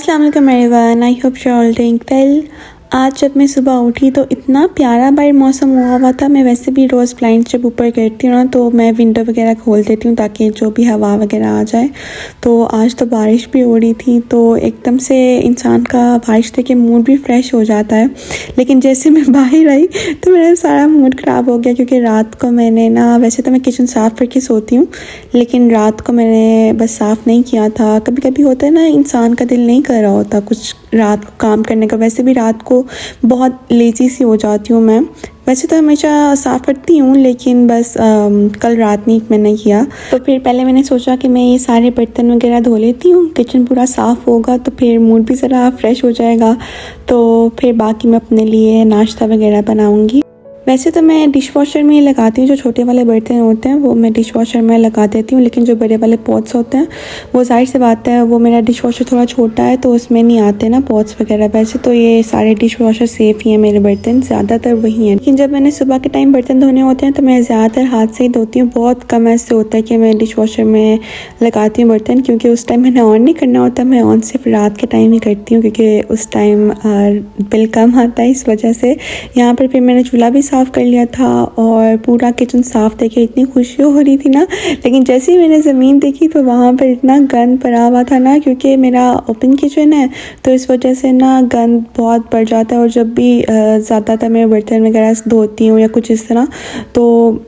अस्सलाम वालेकुम everyone, I hope you all doing well. आज जब मैं सुबह उठी तो इतना प्यारा बाहर मौसम हुआ था। मैं वैसे भी रोज़ ब्लाइंड जब ऊपर करती हूँ ना तो मैं विंडो वगैरह खोल देती हूँ ताकि जो भी हवा वगैरह आ जाए। तो आज तो बारिश भी हो रही थी तो एकदम से इंसान का बारिश देख के मूड भी फ्रेश हो जाता है। लेकिन जैसे मैं बाहर आई तो मेरा सारा मूड ख़राब हो गया, क्योंकि रात को मैंने ना, वैसे तो मैं किचन साफ़ करके सोती हूँ लेकिन रात को मैंने बस साफ़ नहीं किया था। कभी कभी होता है ना, इंसान का दिल नहीं कर रहा होता कुछ रात को काम करने का। वैसे भी रात को बहुत लेज़ी सी हो जाती हूँ मैं। वैसे तो हमेशा साफ़ करती हूँ लेकिन बस कल रात नहीं मैंने किया। तो फिर पहले मैंने सोचा कि मैं ये सारे बर्तन वगैरह धो लेती हूँ, किचन पूरा साफ़ होगा तो फिर मूड भी ज़रा फ्रेश हो जाएगा। तो फिर बाकी मैं अपने लिए नाश्ता वगैरह बनाऊँगी। वैसे तो मैं डिश वॉशर में ही लगाती हूँ, जो छोटे वाले बर्तन होते हैं वो मैं डिश वॉशर में लगा देती हूँ। लेकिन जो बड़े वाले पॉट्स होते हैं वो जाहिर सी बात है, वो मेरा डिश वॉशर थोड़ा छोटा है तो उसमें नहीं आते ना पॉट्स वगैरह। वैसे तो ये सारे डिश वॉशर सेफ़ ही हैं, मेरे बर्तन ज़्यादातर वही हैं। लेकिन जब मैंने सुबह के टाइम बर्तन धोने होते हैं तो मैं ज़्यादातर हाथ से ही धोती हूँ। बहुत कम ऐसे होता है कि मैं डिश वॉशर में लगाती हूँ बर्तन, क्योंकि उस टाइम मैंने ऑन नहीं करना होता। मैं ऑन सिर्फ रात के टाइम ही करती हूँ क्योंकि उस टाइम बिल कम आता है। इस वजह से यहाँ पर फिर मैंने चूल्हा भी साफ़ कर लिया था और पूरा किचन साफ़ देखे इतनी खुशी हो रही थी ना। लेकिन जैसे ही मैंने ज़मीन देखी तो वहाँ पर इतना गंद पड़ा हुआ था ना, क्योंकि मेरा ओपन किचन है तो इस वजह से ना गंद बहुत बढ़ जाता है। और जब भी ज़्यादातर मैं बर्तन वगैरह धोती हूँ या कुछ इस तरह तो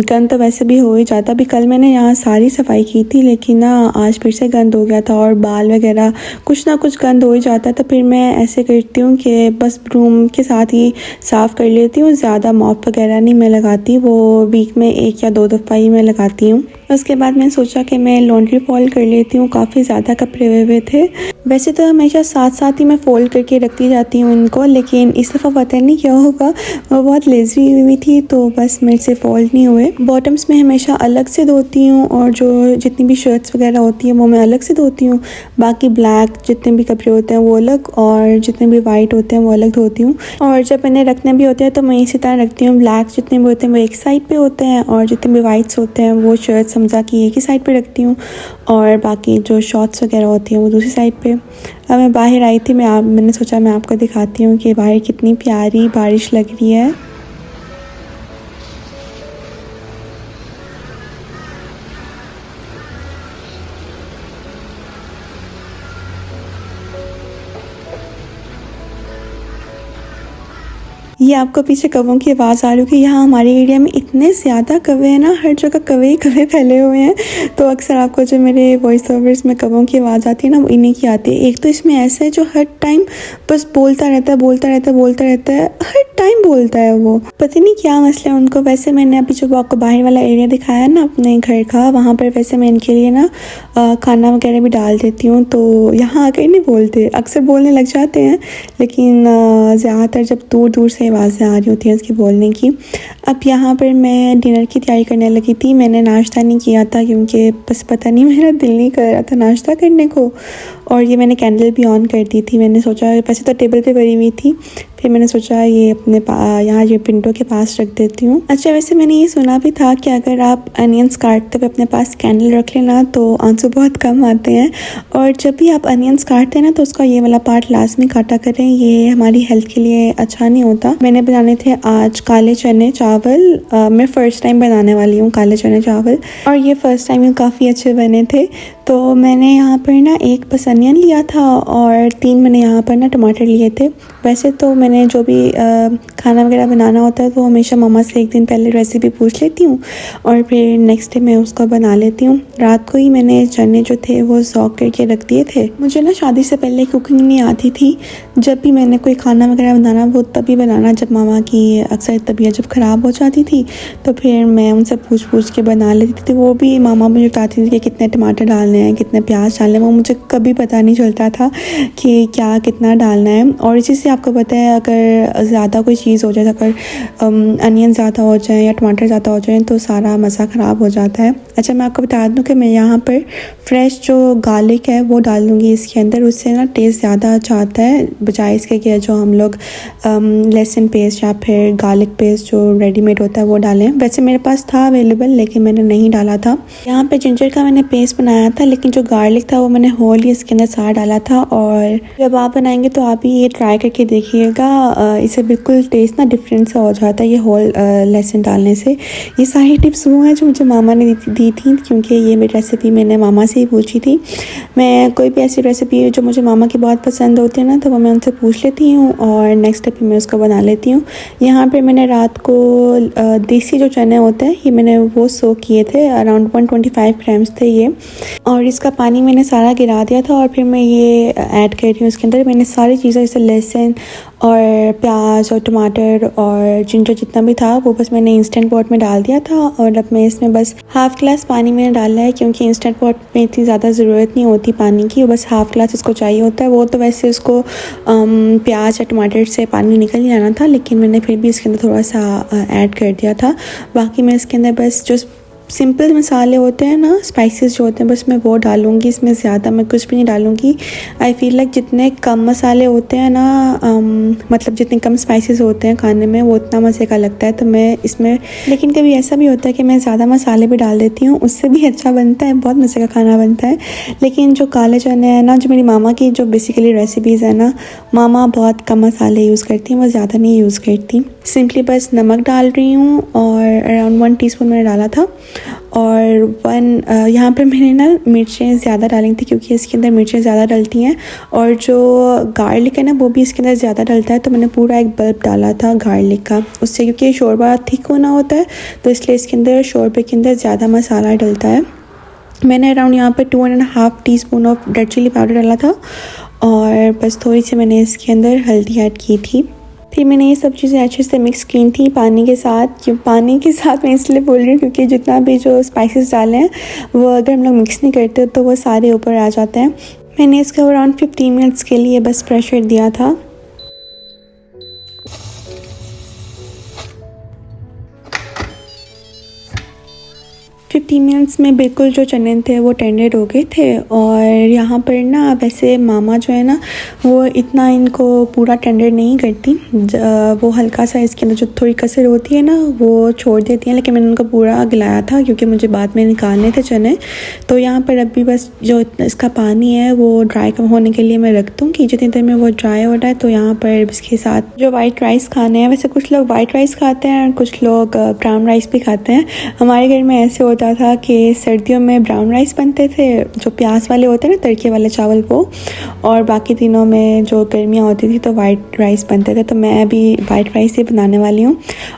गंद तो वैसे भी हो ही जाता। अभी कल मैंने यहाँ सारी सफाई की थी लेकिन ना आज फिर से गंद हो गया था और बाल वगैरह कुछ ना कुछ गंद हो ही जाता। तो फिर मैं ऐसे करती हूँ कि बस रूम के साथ ही साफ़ कर लेती हूँ, ज़्यादा मॉप वगैरह नहीं मैं लगाती, वो वीक में 1 या 2 दफ़ा ही मैं लगाती हूँ। उसके बाद मैंने सोचा कि मैं लॉन्ड्री फोल्ड कर लेती हूँ, काफ़ी ज़्यादा कपड़े हुए थे। वैसे तो हमेशा साथ साथ ही मैं फ़ोल्ड करके रखती जाती हूँ उनको, लेकिन इस दफ़ा पता नहीं क्या होगा, वो बहुत लेज़ी हुई थी तो बस मेरे से फ़ोल्ड नहीं हुए। बॉटम्स में हमेशा अलग से धोती हूँ और जो जितनी भी शर्ट्स वगैरह होती हैं वो मैं अलग से धोती हूँ। बाकी ब्लैक जितने भी कपड़े होते हैं वो अलग और जितने भी वाइट होते हैं वो अलग धोती हूँ। और जब मैंने रखने भी होते हैं तो मैं इसी तरह रखती हूँ। ब्लैक जितने भी होते हैं वो एक साइड पे होते हैं और जितने भी वाइट्स होते हैं वो शर्ट समझा कि एक ही साइड पे रखती हूँ और बाकी जो शॉर्ट्स वगैरह होती हैं वो दूसरी साइड पे। अब मैं बाहर आई थी, मैंने सोचा मैं आपको दिखाती हूँ कि बाहर कितनी प्यारी बारिश लग रही है। ये आपको पीछे कौवों की आवाज़ आ रही होगी। यहाँ हमारे एरिया में इतने ज़्यादा कौवे हैं ना, हर जगह कौवे ही कौवे फैले हुए हैं। तो अक्सर आपको जो मेरे वॉइस ओवर्स में कौवों की आवाज़ आती है ना वो इन्हीं की आती है। एक तो इसमें ऐसा है जो हर टाइम बस बोलता रहता है, हर टाइम बोलता है, वो पता नहीं क्या मसला है उनको। वैसे मैंने अभी जो आपको बाहर वाला एरिया दिखाया ना अपने घर का, वहाँ पर वैसे मैं इनके लिए ना खाना वगैरह भी डाल देती हूँ तो यहाँ आकर नहीं बोलते, अक्सर बोलने लग जाते हैं लेकिन ज़्यादातर जब दूर दूर से आवाज़ें आ रही होती हैं उसकी बोलने की। अब यहाँ पर मैं डिनर की तैयारी करने लगी थी। मैंने नाश्ता नहीं किया था क्योंकि बस पता नहीं मेरा दिल नहीं कर रहा था नाश्ता करने को। और ये मैंने कैंडल भी ऑन कर दी थी। मैंने सोचा, वैसे तो टेबल पे पड़ी हुई थी, फिर मैंने सोचा ये अपने यहाँ ये विंडो के पास रख देती हूँ। अच्छा, वैसे मैंने ये सुना भी था कि अगर आप अनियंस काटते हुए अपने पास कैंडल रख लेना तो आंसू बहुत कम आते हैं। और जब भी आप अनियंस काटते हैं ना तो उसका ये वाला पार्ट लाजमी काटा करें, ये हमारी हेल्थ के लिए अच्छा नहीं होता। मैंने बनाने थे आज काले चने चावल। मैं फ़र्स्ट टाइम बनाने वाली हूँ काले चने चावल और ये फ़र्स्ट टाइम काफ़ी अच्छे बने थे। तो मैंने यहाँ पर ना 1 बस अनियन लिया था और 3 मैंने यहाँ पर ना टमाटर लिए थे। वैसे तो मैंने जो भी खाना वगैरह बनाना होता है तो हमेशा मम्मा से 1 दिन पहले रेसिपी पूछ लेती हूँ और फिर नेक्स्ट डे मैं उसको बना लेती हूँ। रात को ही मैंने चने जो थे वो सॉक करके रख दिए थे। मुझे ना शादी से पहले कुकिंग नहीं आती थी। जब भी मैंने कोई खाना वगैरह बनाना वो तभी बनाना जब मामा की अक्सर तबीयत जब ख़राब हो जाती थी तो फिर मैं उनसे पूछ के बना लेती थी। वो भी मामा मुझे बताती थी कि कितने टमाटर डालने हैं, कितने प्याज डालने हैं। वो मुझे कभी पता नहीं चलता था कि क्या कितना डालना है। और इसी से आपको पता है अगर ज़्यादा कोई चीज़ हो जाए, अगर अनियन ज़्यादा हो जाए या टमाटर ज़्यादा हो जाए तो सारा मज़ा ख़राब हो जाता है। अच्छा, मैं आपको बता दूं कि मैं यहाँ पर फ्रेश जो गार्लिक है वो डाल दूँगी इसके अंदर, उससे ना टेस्ट ज़्यादा अच्छा आता है बजाय इसके कि जो हम लोग लहसुन पेस्ट या फिर गार्लिक पेस्ट जो रेडीमेड होता है वो डालें। वैसे मेरे पास था अवेलेबल लेकिन मैंने नहीं डाला था। यहाँ पे जिंजर का मैंने पेस्ट बनाया था लेकिन जो गार्लिक था वो मैंने होल ही इसके अंदर सारा डाला था। और जब आप बनाएंगे तो आप भी ये ट्राई करके देखिएगा, इसे बिल्कुल टेस्ट ना डिफरेंट सा हो जाता है ये होल लहसुन डालने से। ये सारी टिप्स वो हैं जो मुझे मामा ने दी थी, क्योंकि ये मेरी रेसिपी मैंने मामा से ही पूछी थी। मैं कोई भी ऐसी रेसिपी जो मुझे मामा की बहुत पसंद होती है ना, तो वो मैं उनसे पूछ लेती हूँ और नेक्स्ट स्टेप मैं उसको बना लेती हूँ। यहाँ पर मैंने रात को देसी जो चने होते हैं ये मैंने वो सोक किए थे, अराउंड 125 ग्राम्स थे ये, और इसका पानी मैंने सारा गिरा दिया था। और फिर मैं ये ऐड कर रही हूँ इसके अंदर। मैंने सारी चीज़ें जैसे लहसुन और प्याज और टमाटर और जिंजर जितना भी था वो बस मैंने इंस्टेंट पॉट में डाल दिया था। और अब मैं इसमें बस हाफ़ गिलास पानी मैंने डाला है, क्योंकि इंस्टेंट पॉट में इतनी ज़्यादा ज़रूरत नहीं होती पानी की, बस हाफ़ गिलास इसको चाहिए होता है। वो तो वैसे उसको प्याज या टमाटर से पानी निकल ही जाना था, लेकिन मैंने फिर भी इसके अंदर थोड़ा सा ऐड कर दिया था। बाकी मैं इसके अंदर बस जो सिंपल मसाले होते हैं ना, स्पाइसेस जो होते हैं, बस मैं वो डालूँगी। इसमें ज़्यादा मैं कुछ भी नहीं डालूँगी। आई फील लाइक जितने कम मसाले होते हैं ना, मतलब जितने कम स्पाइसेस होते हैं खाने में, वो उतना मज़े का लगता है। तो मैं इसमें, लेकिन कभी ऐसा भी होता है कि मैं ज़्यादा मसाले भी डाल देती हूँ, उससे भी अच्छा बनता है, बहुत मज़े का खाना बनता है। लेकिन जो काले चने हैं ना, जो मेरी मामा की जो बेसिकली रेसिपीज़ है ना, मामा बहुत कम मसाले यूज़ करती हैं, वो ज़्यादा नहीं यूज़ करती। सिंपली बस नमक डाल रही हूँ और अराउंड 1 टीस्पून मैंने डाला था। और यहाँ पर मैंने ना मिर्चें ज़्यादा डाली थी, क्योंकि इसके अंदर मिर्चें ज़्यादा डलती हैं और जो गार्लिक है ना वो भी इसके अंदर ज़्यादा डलता है। तो मैंने पूरा एक बल्ब डाला था गार्लिक का, उससे, क्योंकि शोरबा थिक होना होता है तो इसलिए इसके अंदर शोरबे के अंदर ज़्यादा मसाला डलता है। मैंने अराउंड यहाँ पर 2.5 teaspoon of red chilli powder डाला था और बस थोड़ी सी मैंने इसके अंदर हल्दी ऐड की थी। फिर मैंने ये सब चीज़ें अच्छे से मिक्स की थी पानी के साथ। पानी के साथ मैं इसलिए बोल रही हूँ क्योंकि जितना भी जो स्पाइसेस डाले हैं वो अगर हम लोग मिक्स नहीं करते तो वो सारे ऊपर आ जाते हैं। मैंने इसको अराउंड 15 मिनट्स के लिए बस प्रेशर दिया था। 15 मिनट्स में बिल्कुल जो चने थे वो टेंडर हो गए थे। और यहाँ पर ना वैसे मामा जो है ना वो इतना इनको पूरा टेंडर नहीं करती, वो हल्का सा इसके अंदर जो थोड़ी कसर होती है ना वो छोड़ देती हैं, लेकिन मैंने उनको पूरा गिलाया था क्योंकि मुझे बाद में निकालने थे चने। तो यहाँ पर अभी बस जो इसका पानी है वो ड्राई कम होने के लिए मैं रख दूँगी। जितनी देर में वो ड्राई हो रहा है तो यहाँ पर इसके साथ जो वाइट राइस खाने हैं, वैसे कुछ लोग वाइट राइस खाते हैं और कुछ लोग ब्राउन राइस भी खाते हैं। हमारे घर में ऐसे होता था कि सर्दियों में ब्राउन राइस बनते थे जो प्याज वाले होते हैं ना, तड़के वाले चावल वो, और बाकी दिनों में जो गर्मियाँ होती थी तो वाइट राइस बनते थे। तो मैं अभी वाइट राइस ही बनाने वाली हूँ।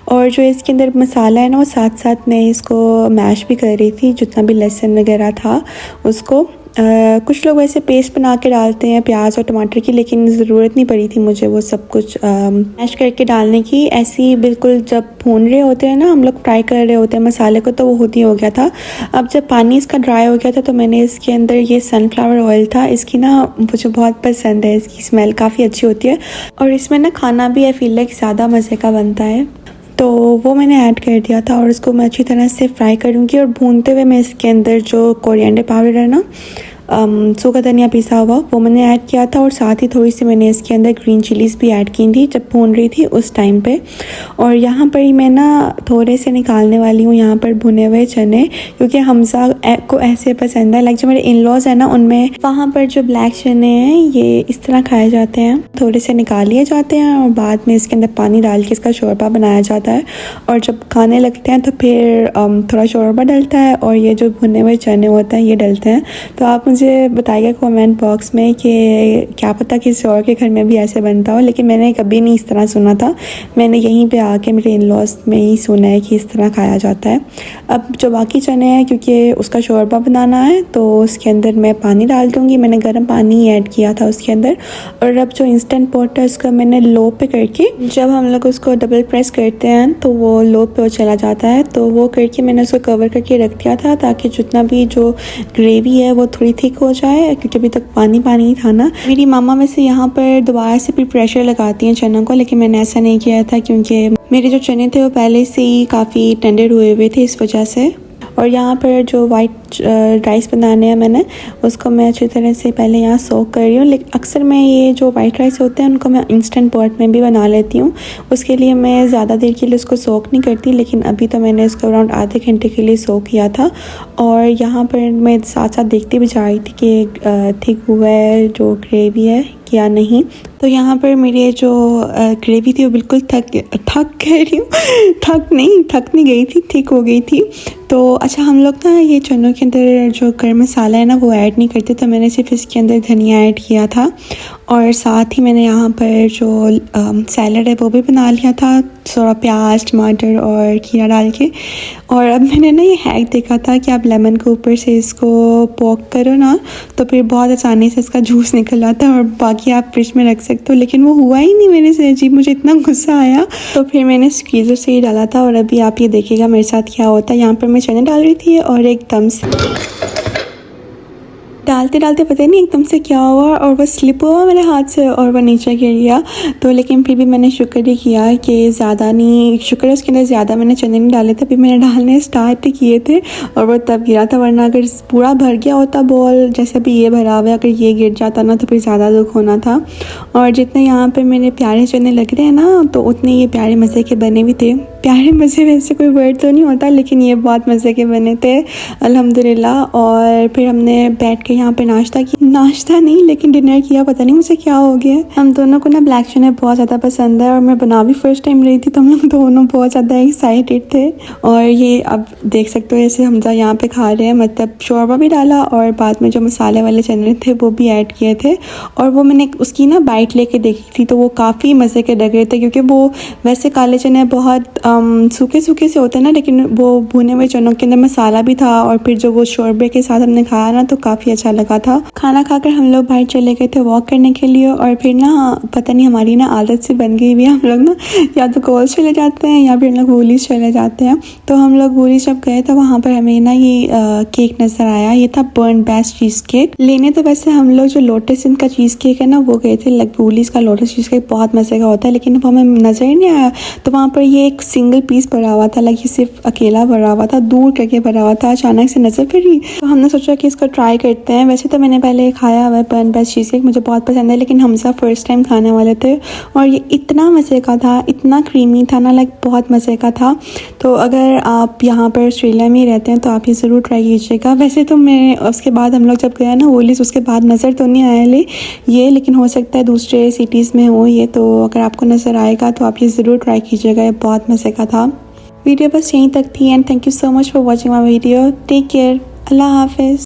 और जो इसके अंदर मसाला है ना वो साथ साथ मैं इसको मैश भी कर रही थी, जितना भी लहसुन वगैरह था उसको। कुछ लोग वैसे पेस्ट बना के डालते हैं प्याज और टमाटर की, लेकिन ज़रूरत नहीं पड़ी थी मुझे वो सब कुछ मैश करके डालने की। ऐसी बिल्कुल जब भून रहे होते हैं ना हम लोग, फ्राई कर रहे होते हैं मसाले को, तो वो खुद ही हो गया था। अब जब पानी इसका ड्राई हो गया था तो मैंने इसके अंदर ये सनफ्लावर ऑयल था, इसकी ना मुझे बहुत पसंद है, इसकी स्मेल काफ़ी अच्छी होती है और इसमें ना खाना भी आई फील लाइक ज़्यादा मज़े का बनता है। तो वो मैंने ऐड कर दिया था और इसको मैं अच्छी तरह से फ्राई करूँगी। और भूनते हुए मैं इसके अंदर जो कोरिएंडर पाउडर है ना, सूखा धनिया पिसा हुआ, वो मैंने ऐड किया था। और साथ ही थोड़ी सी मैंने इसके अंदर ग्रीन चिलीज़ भी ऐड की थी जब भून रही थी उस टाइम पे। और यहाँ पर ही मैं ना थोड़े से निकालने वाली हूँ यहाँ पर भुने हुए चने, क्योंकि हमजा को ऐसे पसंद है। लाइक जो मेरे इन लॉज है ना उनमें वहाँ पर जो ब्लैक चने हैं ये इस तरह खाए जाते हैं, थोड़े से निकाल लिए जाते हैं और बाद में इसके अंदर पानी डाल के इसका शोरबा बनाया जाता है। और जब खाने लगते हैं तो फिर थोड़ा शोरबा डलता है और ये जो भुने हुए चने होते हैं ये डलते हैं। तो आप मुझे बताइएगा कमेंट बॉक्स में कि क्या पता किसी और के घर में भी ऐसे बनता हो, लेकिन मैंने कभी नहीं इस तरह सुना था। मैंने यहीं पे आके मेरे इन लॉज में ही सुना है कि इस तरह खाया जाता है। अब जो बाकी चने हैं क्योंकि उसका शोरबा बनाना है तो उसके अंदर मैं पानी डाल दूँगी। मैंने गर्म पानी ऐड किया था उसके अंदर। और अब जो इंस्टेंट पॉट है उसका मैंने लो पे करके, जब हम लोग उसको डबल प्रेस करते हैं तो वो लो पे चला जाता है, तो वो करके मैंने उसको कवर करके रख दिया था ताकि जितना भी जो ग्रेवी है वो थोड़ी थिक हो जाए, क्योंकि अभी तक पानी पानी था ना। मेरी मामा में से यहाँ पर दोबारा से भी प्रेशर लगाती हैं चनों को, लेकिन मैंने ऐसा नहीं किया था क्योंकि मेरे जो चने थे वो पहले से ही काफ़ी टेंडर हुए हुए थे इस वजह से। और यहाँ पर जो वाइट राइस बनाने हैं मैंने, उसको मैं अच्छी तरह से पहले यहाँ सोक कर रही हूँ। लेकिन अक्सर मैं ये जो वाइट राइस होते हैं उनको मैं इंस्टेंट पॉट में भी बना लेती हूँ, उसके लिए मैं ज़्यादा देर के लिए उसको सोक नहीं करती। लेकिन अभी तो मैंने इसको अराउंड आधे घंटे के लिए सोक किया था। और यहाँ पर मैं साथ साथ देखती भी जा रही थी कि थिक हुआ है जो ग्रेवी है या नहीं। तो यहाँ पर मेरी जो ग्रेवी थी वो बिल्कुल थक कह रही हूँ थक नहीं गई थी, थिक हो गई थी। तो अच्छा, हम लोग ना ये चनों के अंदर जो गर्म मसाला है ना वो ऐड नहीं करते, तो मैंने सिर्फ इसके अंदर धनिया ऐड किया था। और साथ ही मैंने यहाँ पर जो सैलड है वो भी बना लिया था, थोड़ा प्याज, टमाटर और खीरा डाल के। और अब मैंने ना ये हैक देखा था कि आप लेमन के ऊपर से इसको पोक करो ना तो फिर बहुत आसानी से इसका जूस निकल आता है और बाकी आप फ्रिज में रख सकते हो। लेकिन वो हुआ ही नहीं मेरे से, अजीब, मुझे इतना गुस्सा आया। तो फिर मैंने स्क्वीज़र से ही डाला था। और अभी आप ये देखिएगा मेरे साथ क्या होता है। यहाँ पर मैं चने डाल रही थी और एकदम से डालते डालते पता नहीं एकदम से क्या हुआ और वो स्लिप हुआ मेरे हाथ से और वो नीचे गिर गया। तो लेकिन फिर भी मैंने शुक्र ही किया कि ज़्यादा नहीं, शुक्र है उसके अंदर ज़्यादा मैंने चने नहीं डाले थे, फिर मैंने डालने स्टार्ट किए थे और वो तब गिरा था। वरना अगर पूरा भर गया होता बॉल, जैसे अभी ये भरा हुआ है, अगर ये गिर जाता ना तो फिर ज़्यादा दुख होना था। और जितने यहाँ पर मेरे प्यारे चने लग रहे हैं ना, तो उतने ये प्यारे मज़े के बने भी थे। प्यारे मज़े वैसे कोई वर्ड तो नहीं होता, लेकिन ये बहुत मज़े के बने थे अल्हम्दुलिल्लाह। और फिर हमने बैठ के यहाँ पे नाश्ता नहीं लेकिन डिनर किया। पता नहीं मुझे क्या हो गया। हम दोनों को ना ब्लैक चने बहुत ज़्यादा पसंद है और मैं बना भी फर्स्ट टाइम रही थी, तो हम लोग दोनों बहुत ज़्यादा एक्साइटेड थे। और ये अब देख सकते हो ऐसे हमजा यहाँ पे खा रहे हैं, मतलब शोरबा भी डाला और बाद में जो मसाले वाले चने थे वो भी ऐड किए थे। और वो मैंने उसकी ना बाइट लेके देखी थी तो वो काफ़ी मज़े के लग रहे थे, क्योंकि वो वैसे काले चने बहुत सूखे सूखे से होते हैं ना, लेकिन वो भुने हुए चनों के अंदर मसाला भी था। और फिर जो वो शोरबे के साथ हमने खाया ना तो काफ़ी अच्छा लगा था। खाना खाकर हम लोग बाहर चले गए थे वॉक करने के लिए। और फिर ना पता नहीं हमारी ना आदत से बन गई हुई है, हम लोग ना या तो कोल्स चले जाते हैं या फिर हम लोग वूलीज चले जाते हैं। तो हम लोग वूलीज जब गए तो वहाँ पर हमें ना ये केक नज़र आया। ये था बर्न बेस्ट चीज़ केक। लेने तो वैसे हम लोग जो लोटस इनका चीज़ केक है ना वो गए थे, वूलीज का लोटस चीज़ केक बहुत मज़े का होता है, लेकिन वो हमें नज़र ही नहीं आया। तो वहाँ पर ये एक सिंगल पीस भरा हुआ था, ये सिर्फ अकेला भरा हुआ था, दूर करके भरा हुआ था, अचानक से नज़र फिरी। तो हमने सोचा कि इसको ट्राई करते हैं। वैसे तो मैंने पहले खाया हुआ है बर्न बेस्ट चीज़ केक, मुझे बहुत पसंद है, लेकिन हमजा फर्स्ट टाइम खाने वाले थे और ये इतना मज़े का था, इतना क्रीमी था ना, बहुत मज़े का था। तो अगर आप यहाँ पर ऑस्ट्रेलिया में ही रहते हैं तो आप ये ज़रूर ट्राई कीजिएगा। वैसे तो मैं उसके बाद हम लोग जब गए ना वोलीज, उसके बाद नज़र तो नहीं आया लेकिन हो सकता है दूसरे सिटीज़ में हो ये, तो अगर आपको नज़र आएगा तो आप ये ज़रूर ट्राई कीजिएगा, ये बहुत मज़े का था। वीडियो बस यहीं तक थी and thank you so much for watching my video. Take care, अल्लाह हाफिज़।